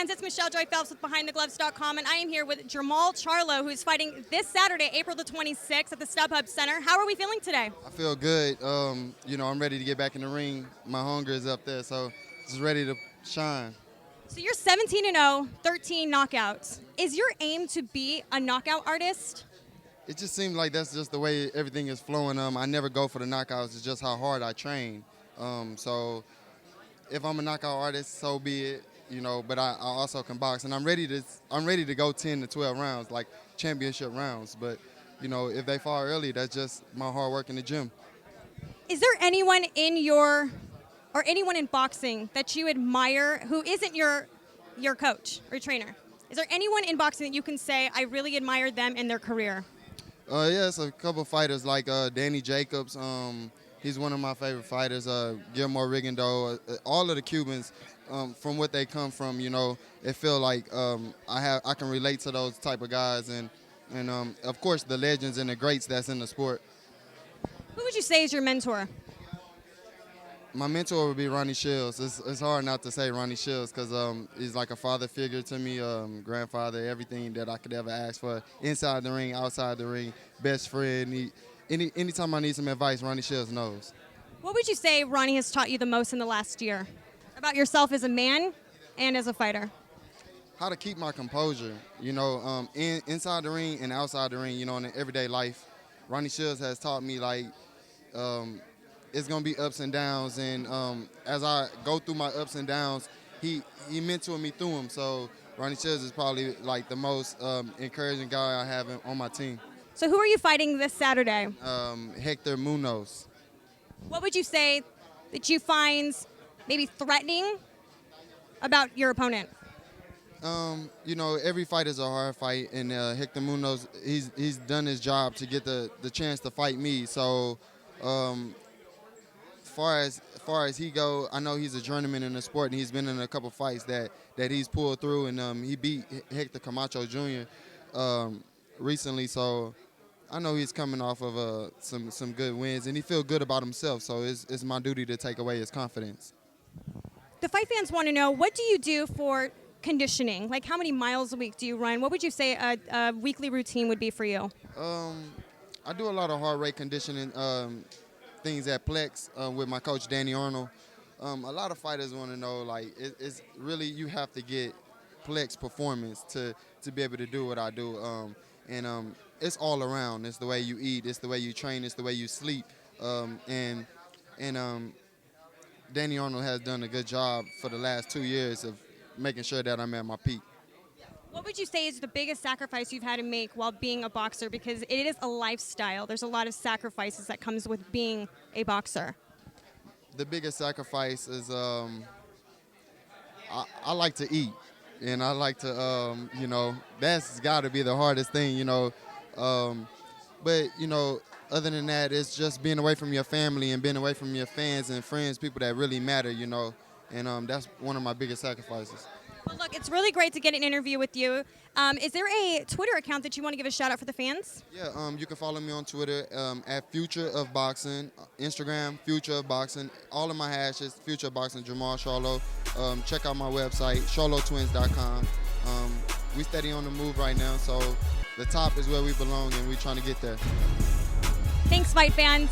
fans, it's Michelle Joy Phelps with BehindTheGloves.com, and I am here with Jermall Charlo, who's fighting this Saturday, April the 26th at the StubHub Center. How are we feeling today? I feel good. I'm ready to get back in the ring. My hunger is up there, so just ready to shine. So you're 17-0, 13 knockouts. Is your aim to be a knockout artist? It just seems like that's just the way everything is flowing. I never go for the knockouts. It's just how hard I train. So if I'm a knockout artist, so be it. But I also can box, and I'm ready to go 10 to 12 rounds, like championship rounds. But if they fall early, that's just my hard work in the gym. Is there anyone anyone in boxing that you admire who isn't your coach or trainer? Is there anyone in boxing that you can say, I really admire them in their career? Yes, a couple fighters like Danny Jacobs. He's one of my favorite fighters. Guillermo Rigondeaux. All of the Cubans, from what they come from, it feel like I can relate to those type of guys, and of course the legends and the greats that's in the sport. Who would you say is your mentor? My mentor would be Ronnie Shields. It's hard not to say Ronnie Shields because he's like a father figure to me, grandfather, everything that I could ever ask for, inside the ring, outside the ring, best friend. Anytime I need some advice, Ronnie Shields knows. What would you say Ronnie has taught you the most in the last year about yourself as a man and as a fighter? How to keep my composure, inside the ring and outside the ring, in everyday life. Ronnie Shields has taught me, it's going to be ups and downs, and as I go through my ups and downs, he mentored me through them. So Ronnie Shields is probably the most encouraging guy I have on my team. So who are you fighting this Saturday? Hector Munoz. What would you say that you find maybe threatening about your opponent? Every fight is a hard fight, and Hector Munoz, he's done his job to get the chance to fight me. So far as he go, I know he's a journeyman in the sport, and he's been in a couple fights that he's pulled through, and he beat Hector Camacho Jr. Recently, so I know he's coming off of some good wins, and he feels good about himself, so it's my duty to take away his confidence. The fight fans want to know, what do you do for conditioning? Like, how many miles a week do you run? What would you say a weekly routine would be for you? I do a lot of heart rate conditioning things at Plex with my coach, Danny Arnold. A lot of fighters want to know, it's really, you have to get Plex performance to be able to do what I do. And it's all around. It's the way you eat. It's the way you train. It's the way you sleep. And Danny Arnold has done a good job for the last 2 years of making sure that I'm at my peak. What would you say is the biggest sacrifice you've had to make while being a boxer? Because it is a lifestyle. There's a lot of sacrifices that comes with being a boxer. The biggest sacrifice is I like to eat. And I like to, that's got to be the hardest thing, But, other than that, it's just being away from your family and being away from your fans and friends, people that really matter, And that's one of my biggest sacrifices. Well, look, it's really great to get an interview with you. Is there a Twitter account that you want to give a shout-out for the fans? Yeah, you can follow me on Twitter at Future of Boxing, Instagram, Future of Boxing. All of my hashes, Future of Boxing, Jermall Charlo. Check out my website, charlotwins.com. We steady on the move right now, so the top is where we belong, and we're trying to get there. Thanks, fight fans.